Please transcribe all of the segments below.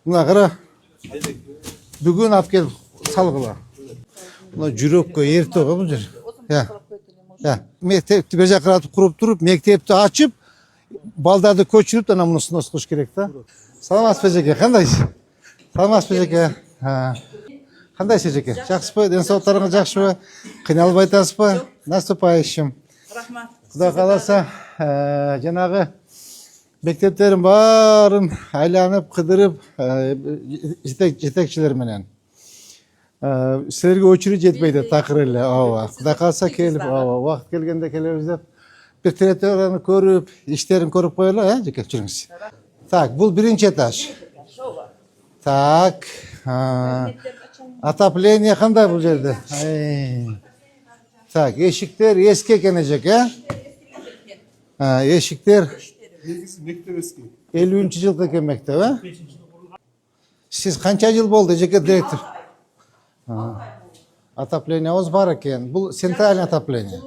Mına qara. Бүгін алып келіп салғыла. Мына жүрекке ерте ғой бұл жер. Мектепті бер жаққа құрып тұрып, мектепті ашып, балдарды көшіріп, ана мұнысына қылыш керек та. Саламатсыз ба жеке, қандайсыз? Саламатсыз ба жеке? Қандайсыз жеке? Жақсы ба? Денсаулықтарыңыз жақсы ба? Қиналып айтасыз ба? Наступающим. Рахмат. Құда қаласа, жаңағы мектептерін барын айланып, қыдырып, жетекшілерменен. Сіздерге очередь жетпейді, тақыр елі. Құда қаласа келіп, уақыт келгенде келеміз деп, бір территорияны көріп, іштерін көріп қойылы, жеке жүріңіз. Так, бұл бірінші этаж. Так, отопление қандай бұл жерде? Так, ешіктер ескі екен жеке. Ешіктер 50-ші жылғы екен мектеп, Сіз қанша жыл болды жеке директор? Отопление оз бар екен. Бұл центральный отопление.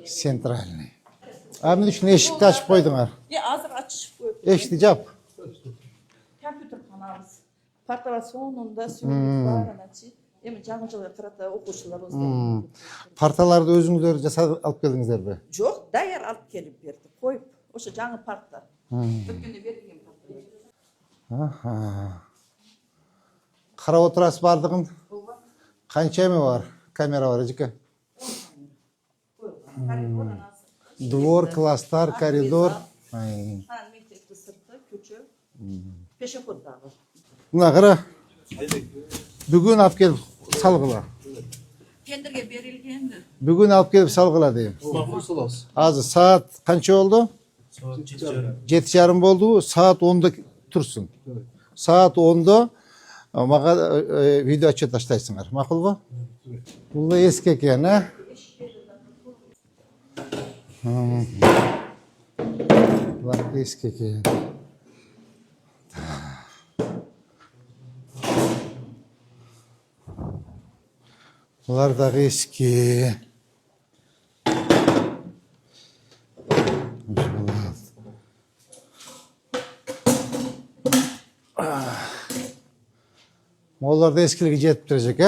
Центральный. Мен үшін ешікті ашып қойдыңар. Азыр açışıp koyup. Ешікті жап. Компьютер kanalımız. Partala sonunda sürdük var anacı. Emin жаңы жылға қарата оқушылар осылай. Парталарды өзіңіздер жасап алып келдіңіздер бе? Жоқ, даяр алып келіп берді. Қойып, осы жаңы парта. Өткенде берілген парта. Қарап отырасыз бардығын? Қанша еме бар? Камера бар, жеке? Двор, класстар, коридор. Мектепті сырты, көчі, пешеходдағы. Мына қара. Бүгін алып келіп салғыла. Тендерге берілгенді. Бүгін алып келіп салғыла дейім. Азы саат қанша болды? 7:30 болды. Саат 10-да тұрсын. Саат 10-да маға видео отчет аштайсыңар. Мақұл ба? Бұл ескі екен, Бұл ескі екен. Бұлар дағы ескі. Олар да ескілігі жетіп тұр жек,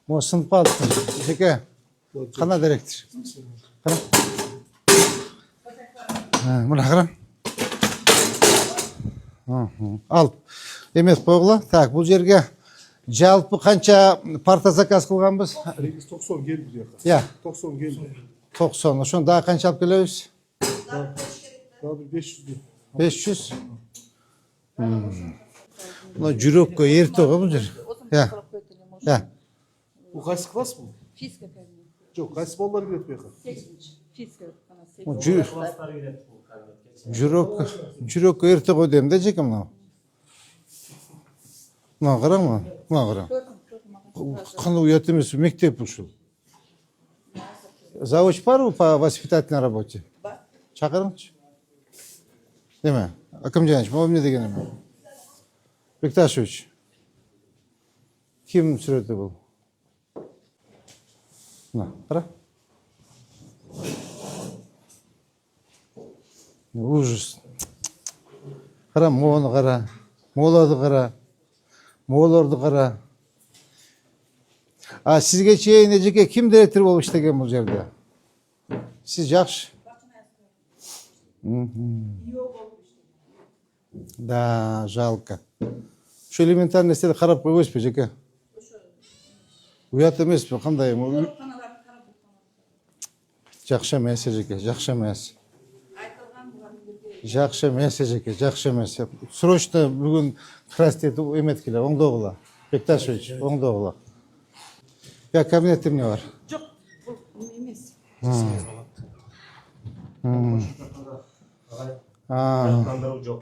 Бұл сынып қалды. Жеке, қана директор. Қана. Мұна қара. Алып. Емес қойғыла. Так, бұл жерге жалпы қанша парта заказ қылғанбыз? 90 келді. 90 келді. 90. Ошонда қанша алып келеміз? 500. 500. Мына жүрекке ерте ғой бұл жер. Бұл қайсы класс бұл? Физика кабинет. Жоқ, қайсы балалар келеді беқа? 8-ші. Физика. Жүрекке ерте ғой деймін де жеке мынау. Мына қара ма? Мына қара. Қандай ұят емес, мектеп ұшыл. Завуч бар бұл по воспитательной работе? Бар. Шақырыңызшы. Деме, Акымжанович, бұл не деген еме? Бекташевич, кім сүреті бұл? Мына, қара. Ужас. Қара, моны қара, молады қара. Моларды қара. Сізге чейін жеке кім директор болып іштеген бұл жерде? Сіз жақшы? Да, жалко. Şu элементарный нәрсені қарап қоймайсыз ба жеке? Ұят емес пе, қандай? Жақшы емес жеке, жақшы емес. Жақшы емес жеке, жақшы емес. Срочно бүгін красти емет келе, оңдоғыла. Бекташевич, оңдоғыла. Кабинетте не бар? Жоқ, бұл емес. Жақтандыру жоқ.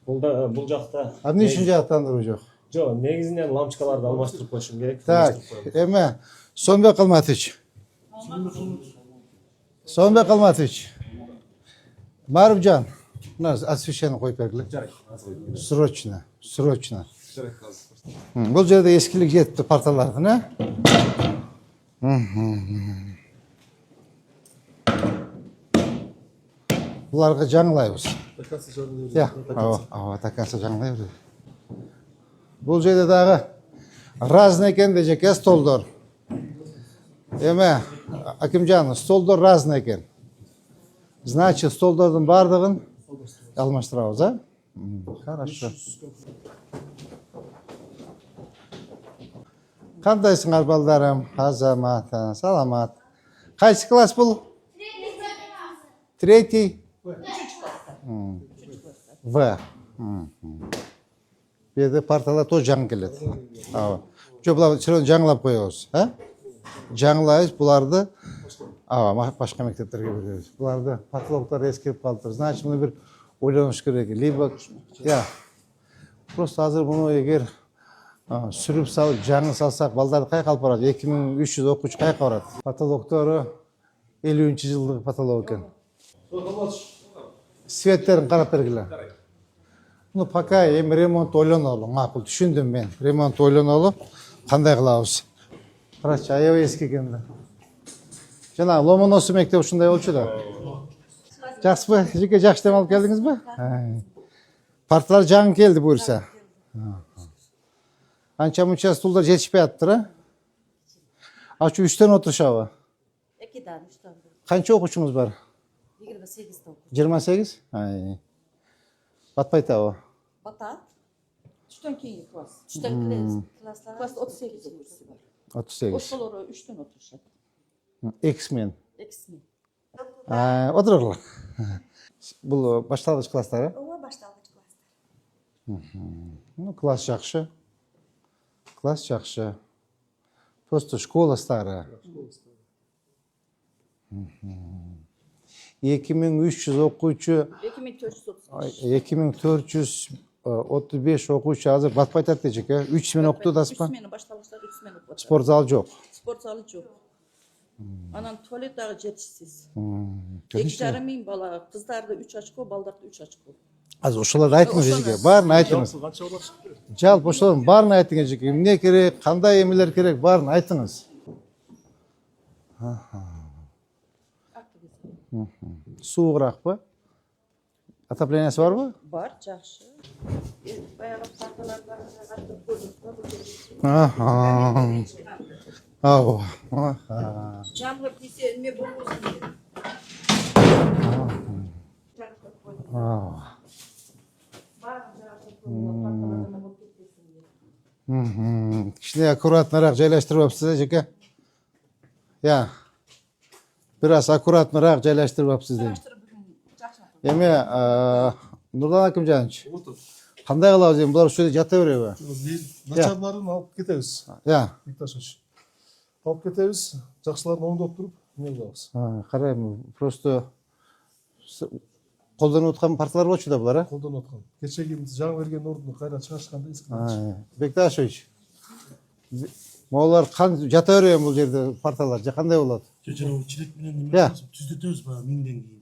Бұл жақта... Не үшін жақтандыру жоқ? Жоқ, негізінен лампочкаларды алмастырып қойшым керек. Так, Эме, Сонбек Алматович. Сонбек Алматович. Марубжан, Мына освещение коюп бергиле. Срочно, срочно. Бул жерде эскилик жетипти парталардын, э? Буларга жаңылайбыз. Такасы жаңы. Я, ооба, такасы жаңылайбыз. Бул жерде дагы разный экен да жеке столдор. Эме, Акимжан, столдор разный экен. Значит, столдордун бардыгын алмаштырабыз, а? Хорошо. Кандайсыңар балдарым? Азамат, саламат. Кайсы класс бул? Третий. В. Беде парталар тоже жаңы келет. Жо, булар жаңылап коебуз, а? Жаңылайбыз буларды. Башка мектептерге беребиз. Буларды патологтар эскерип калыптыр. Значит, муну бир ойлонуш керек. Либо, я, просто азыр муну эгер сүрүп салып, жаңы салсак, балдарды кайка алып барат? 2300 окуучу кайка барат? Патологтору 50-жылдык патолог экен. Светтерин карап бергиле. Ну, пока эми ремонт ойлонолу, макул, түшүндүм мен. Ремонт ойлонолу, кандай кылабыз? Карачы, аябай эски экен да. Жана Ломоносов мектеби ушундай болчу да. Жакшысызбы? Жеке жакшы дем алып келдиңизби? Парталар жаңы келди буюрса. Анча мынча стулдар жетишпей атыптыр, а? Ачу 3төн отурушабы? 2'den 3'ten. Канча окуучуңуз бар? 28'den. 28? Батпайт абы? Batat. 3'ten keyingi klass. 3'ten klaslara. Klass 38 okuyucusu var. 38. Oşkoloro 3'ten oturuşat. X-Men. Eksmi. Отургула. Бул башталгыч класстары? Ova başlangıç klaslar. Ну, класс жакшы. Класс жакшы. Просто школа старая. 2300 окуучу, 2435 окуучу азыр батпайт атты жеке. 3000 окутуп атасызбы? 3000 başlangıçlar 3000 okuyucusu. Спорт зал жок. Spor zalı yok. Anan tuvalet dağı жетишсиz. Конечно. 2,5 миң бала, кыздарда 3 очко, балдарда 3 очко. Азыр ошолорду айтыңыз жеке. Баарын айтыңыз. Канча бала чыкты? Жалпы ошолордун баарын айтыңыз жеке. Эмне керек, кандай эмелер керек, баарын айтыңыз. Суугуракпы? Отоплениясы барбы? Бар, жакшы. Баягы парталарда катып көрдүк. Жамгыр тийсе эме болбосун деп. Кичине аккуратныраак жайлаштырып апсыз, жеке. Я. Бир аз аккуратныраак жайлаштырып апсыз дейм. Эме, Нурлан Акимжанович, кандай кылабыз эми? Булар ушул жерде жата береби? Начарларын алып кетебиз. Я. Викташович. Алып кетебиз. Жакшыларын оңдоп туруп, эмне кылабыз? Карайм, просто колдонуп аткан парталар болчу да булар, а? Колдонуп аткан. Кечеги жаңы берген орунду кайра чыгарышканда эски. Бекташович, могулар жата береби бул жерде парталар? Же кандай болот? Чеченовчилик менен Я. түзөтөбүз баягы 1000ден кийин.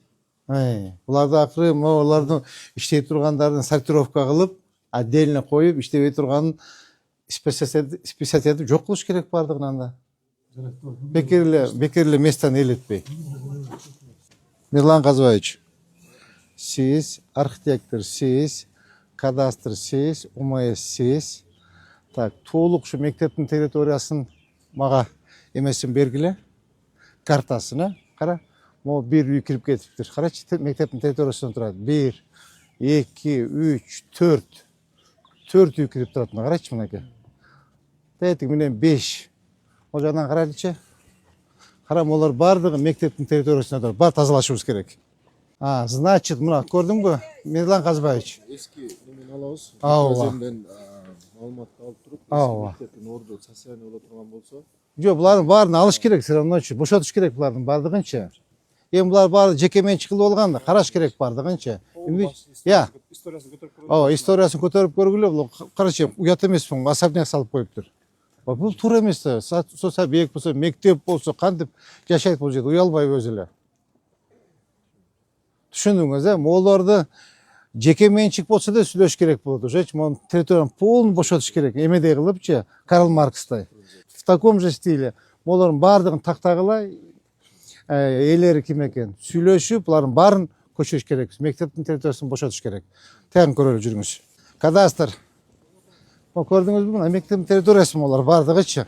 Буларды акыры могулардын иштей тургандарын сортировка кылып, отдельно коюп, иштебей турганын списать этип жок кылыш керек бардыгын анда. Бекер эле месттен элетпей. Мирлан Казбаевич, сиз архитектор, сиз кадастр, сиз УМС, сиз. Так, толук ушу мектептин территориясын мага эмесин бергиле. Картасын, кара. Могу бир үй кирип кетиптир. Карачы, мектептин территориясынан турат. 1, 2, 3, 4. 4 үй кирип турат. Карачы мынакей. Тетик менен 5. Ол жагынан карайлычы. Карам, олар бардыгы мектептин территориясына турат. Бар тазалашыбыз керек. Значит, мына көрдүңбү? Мирлан Казбаевич. Эски немен алабыз. Ооба. Маалыматты алып туруп, Ооба. мектептин орду социальный боло турган болсо, Жок, булардын баарын алыш керек, все равночу. Бошотуш керек булардын бардыгынча. Эми булар баары жеке менчик кылып алган да, караш керек бардыгынча. Я. историясын көтөрүп көрөбүз. Ооба, историясын көтөрүп көргүлө. Бул карачы, уят эмеспин, особняк салып коюптур. Бул туура эмес да. Социалдык бек болсо, мектеп болсо, кантип жашайт бул жерде, уялбайбы өзү эле. Түшүндүңүз могуларды жеке менчик болсо да сүйлөш керек болот. Ошочу могу территорияны полный бошотуш керек. Эмедей кылыпчы Карл Маркстай. В таком же стиле могулардын баардыгын тактагыла ээлери ким экен сүйлөшүп, булардын баарын көчүрүш керек. Мектептин территориясын бошотуш керек. Тегин көрөлү жүрүңүз. Кадастр. Көрдүңүзбү? Мына мектептин территориясы булар баардыгычы.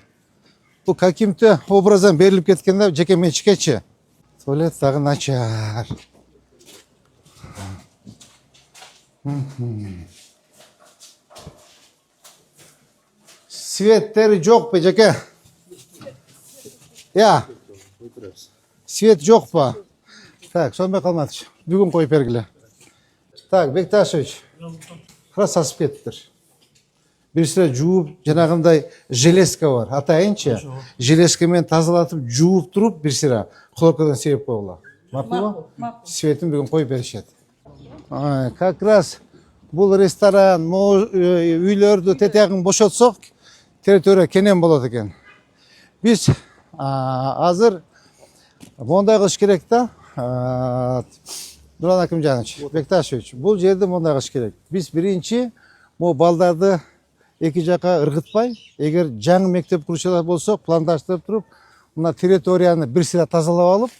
Бул каким-то образдан берилип кеткенде жеке менчикечи. Туалет дагы начар. Светтери жокпу жеке? Я. Свет жокпу? Так, сонбой калмадычы. Бүгүн коюп бергиле. Так, Бекташевич. Раз сасып кетиптир. Бирсире жууп, жанагындай железка бар. Атайынчы, железка менен тазалатып, жууп туруп, бирсире хлоркадан себеп койгула. Макулбу? Светин бүгүн коюп беришет. Как раз бул ресторан, үйлөрдү тетегин бошотсок, территория кенен болот экен. Биз азыр мондай кылыш керек да. Нурлан Акимжанович, Бекташевич, бул жерде мондай кылыш керек. Биз биринчи могу балдарды эки жака ыргытпай, эгер жаңы мектеп курушалар болсок, пландаштырып туруп, мына территорияны бир сыйра тазалап алып,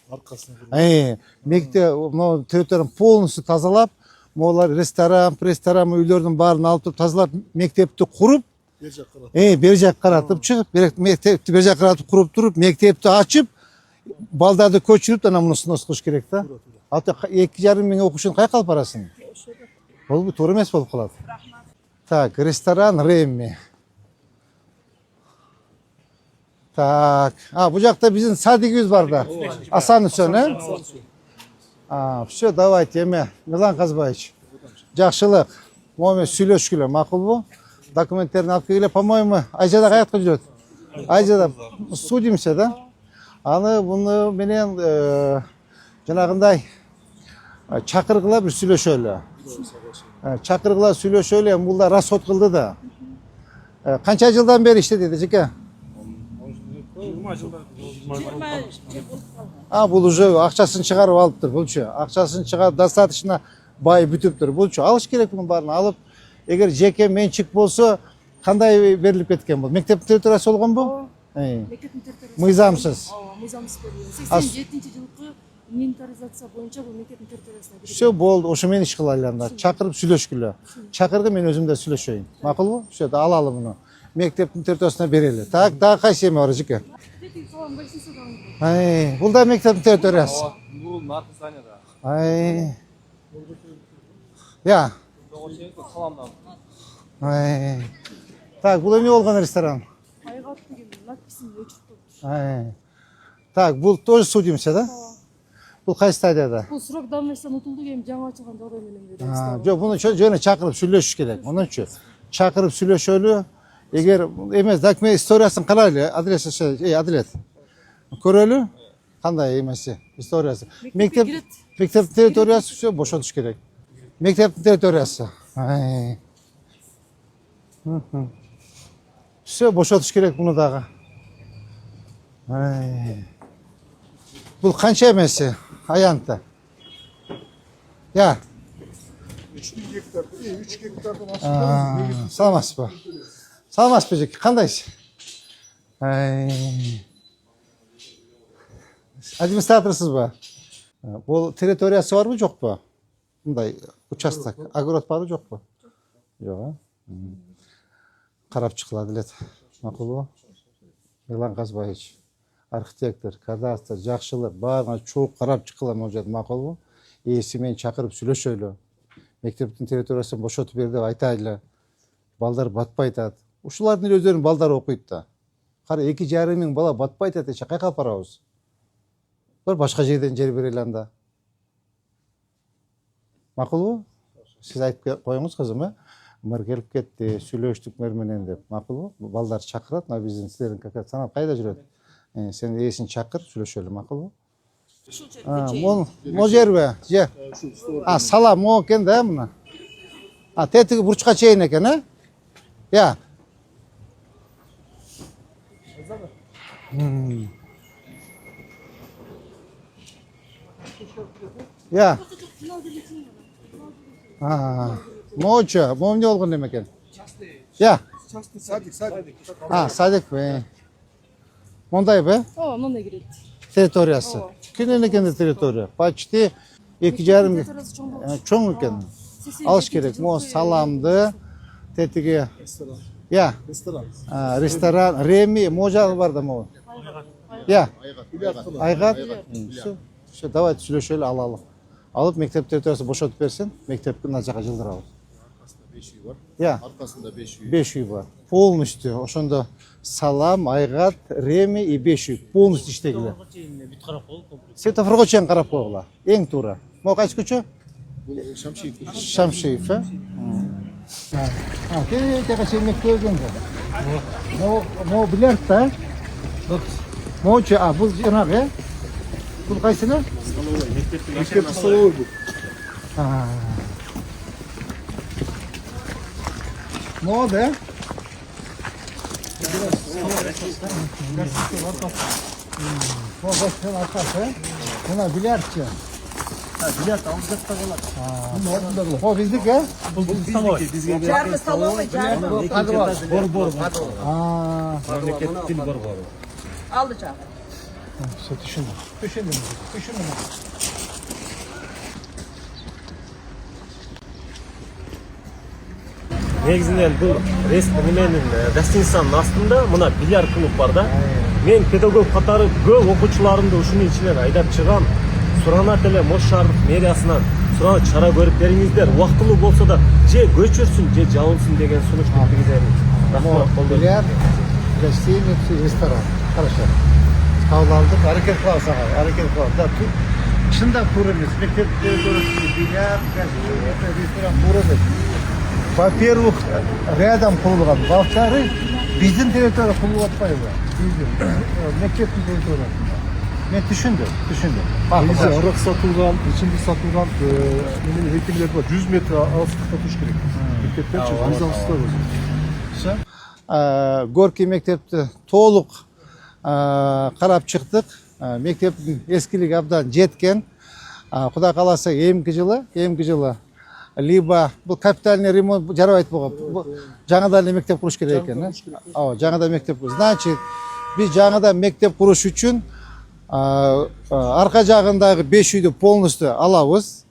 мектеп могу территорияны полностью тазалап, могулар ресторан, үйлөрдүн баарын алып туруп тазалап, мектепти куруп, бер жак каратып чыгып, мектепти бер жак каратып куруп туруп, мектепти ачып, балдарды көчүрүп, ана муну снос кылыш керек да. Ата 2,5 миң окуучунун кайка алып барасың? Бул туура эмес болуп калат. Так, ресторан Ремми. Так, бу жакта биздин садигибиз бар да. Асан Үсөн, Все, давайте, Милан Казбаевич. Жакшылык. Моме сүйлөшкүлө, макулбу? Документтерин алып келгиле, по-моему, Айжада каякка жүрөт? Айжада судимся, да? Аны буну менен жанагындай чакыргыла бир сүйлөшөлү. Чакыргыла сүйлөшөлү, булда расход кылды да. Канча жылдан бери иштеди жеке? 20 жылдан. Бул уже акчасын чыгарып алыптыр булчу. Акчасын чыгарып достаточно бай бүтүптүр булчу. Алыш керек бунун баарын алып. Эгер жеке менчик болсо, кандай берилип кеткен бул? Мектептин территориясы болгонбу? Мектептин территориясы. Мыйзамсыз. Мыйзамсыз берилген. 87-жылкы инвентаризация боюнча бул мектептин территориясына берилген. Все болду, ошо менен иш кылайлы анда. Чакырып сүйлөшкүлө. Чакыргы, мен өзүм да сүйлөшөйүн. Макулбу? Все, алалы муну. Мектептин территориясына берели. Так, дагы кайсы эме бар жеке? Бул да мектептин территориясы. Бул наркы зданияда. Я. Саламдан. Так, бул эме болгон ресторан? Айгат деген надписин өчүрүп коюптур. Так, бул тоже судимся, да? Бул кайсы стадияда? Бул срок давности утулду, эми жаңы ачылган жагдай менен беребиз. Жок, муну жөн чакырып сүйлөшүш керек. Мунучу чакырып сүйлөшөлү. Эгер эмес, документ историясын карайлы, Адилет. Көрөлү? Кандай эмеси, историясы. Мектептин территориясы все бошотуш керек. Мектептин территориясы. Все бошотуш керек муну дагы. Бул канча эмеси? Аянты. Я. 3 гектар, 3 гектардан ашык. Саламатсызбы? Саламатсызбы жеке, кандайсыз? Администраторсызбы? Бул территориясы барбы, жокпу? Мындай участок, огород барбы, жокпу? Жок, карап чыккыла Адилет. Макулбу? Милан Казбаевич, архитектор, кадастр, жакшылык, баарына чогуу карап чыккыла могу жерде, макулбу? Ээси менен чакырып сүйлөшөлү. Мектептин территориясын бошотуп бер деп айтайлы. Балдар батпай атат. Ушулардын өздөрүнүн балдары окуйт да. Кара 2,5 миң бала батпай атат, кайка алып барабыз? Бір башка жерден жер берели анда. Макулбу? Сиз айтып коюңуз кызым, мыр келип кетти, сүйлөштүк мэр менен деп. Макулбу? Балдар чакырат, мына биздин силердин какая санат кайда жүрөт? Сен ээсин чакыр, сүйлөшөлү, макулбу? Мо жерби? Же. Сала мо экен да мына. Тетиги бурчка чейин экен, Я. Я. Mo'cha, mo emне болгон эме экен? Я. Садик бе. Мондайбы? Ооба, мындай кирет. Территориясы. Кенен экен территория. Почти 2,5 Территориясы чоң болуш. чоң экен. Алыш керек. Мо саламды, тетиги. Я. Ресторан, Реми, мо жагы бар да мо. Я. Айгат. Все, давайте сүйлөшөлү алалы. Алып мектеп территориясы бошотуп берсин, мектепти мына жака жылдырабыз. Я. Аркасында 5 үй. 5 үй бар. Полностью. Ошондо Салам, Айгат, Реми и 5 үй. Полностью иштегиле. Светофорго чейин карап койгула. Эң туура. Могу кайсы көчө? Шамшиев. Шамшиев, Тega чейин мектеп келгенде. Могу билет да? Могучу, бул жанагы, бул кайсыны? Мектеп столовой бу. Могу да? Могу баскан аркасы. Мына билетчи. Билет алып жакта калат. О, биздики, Бул столовый. Жармы столовый, жармы. Бор. Мемлекеттик тил борбору. Алды жағы. Все, түшүндүм. Негизинен бул неменин гостиницанын астында мына бильярд клуб бар да. Мен педагог катары көп окуучуларымды ушунун ичинен айдап чыгам. Суранат эле Мош шаардык мэриясынан суранат чара көрүп бериңиздер. Убактылуу болсо да же көчүрсүн, же жабылсын деген сунуш келтиргизем. Рахмат. Бильярд, гостиница, ресторан. Хорошо. Кабыл алдык, аракет кылабыз ага, Да, тут чындап туура эмес. Мектеп территориясында бильярд, гостиница, ресторан туура эмес. Во-первых, рядом курулган. Во-вторых, биздин территория курулуп атпайбы? Мектептин территориясында. Мен түшүндүм. Негизи арак сатылган, ичимдик сатылган немене мекемелер бар. 100 метр алыстыкта туруш керек. Мектептен мыйзамсызда өзү. Горький мектепти толук карап чыктык. Мектептин эскилиги абдан жеткен. Кудай кааласа эмки жылы либо бул капитальный ремонт жарабайт болгон. Жаңадан эле мектеп куруш керек экен. Жаңадан мектеп. Значит, биз жаңадан мектеп куруш үчүн арка жагындагы 5 үйдү полностью алабыз.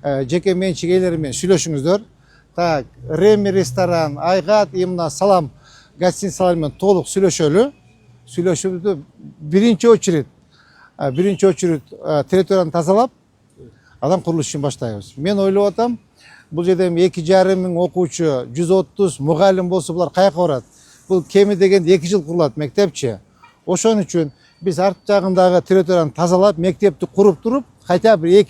Жеке менчик ээлери менен сүйлөшүңүздөр. Так, Реми ресторан, Айгат, именно Салам гостиницалар менен толук сүйлөшөлү. Сүйлөшүүбүздү биринчи очередь территорияны тазалап, адам курулуш ишин баштайбыз. Мен ойлоп атам, бул жерде 2,5 миң окуучу, 130 мугалим болсо булар каяка барат? Бул кеми дегенде 2 жыл курулат мектепчи. Ошон үчүн биз арт жагындагы территорияны тазалап, мектепти куруп туруп, хотя бы 2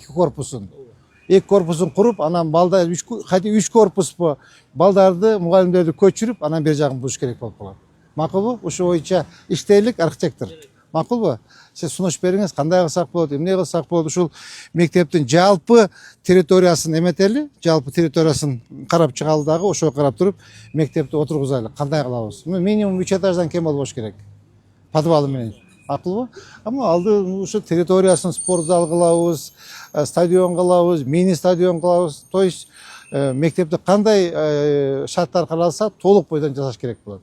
корпусун куруп, анан балдар 3 корпуспу балдарды, мугалимдерди көчүрүп, анан бер жагын буш керек болуп калат. Макулбу? Ошо боюнча иштейлик, архитектор. Макулбу? Сиз сунуш бериңиз, кандай кылсак болот, эмне кылсак болот? Ушул мектептин жалпы территориясын эметели, жалпы территориясын карап чыгалы дагы, ошого карап туруп, мектепти отургузайлы. Кандай кылабыз? Минимум 3 этаждан кем болбош керек. Подвалы менен. Макулбу? Ама алды ушу территориясын спорт зал кылабыз, стадион кылабыз, мини стадион кылабыз. То есть мектепти кандай шарттар каралса, толук бойдон жасаш керек болот.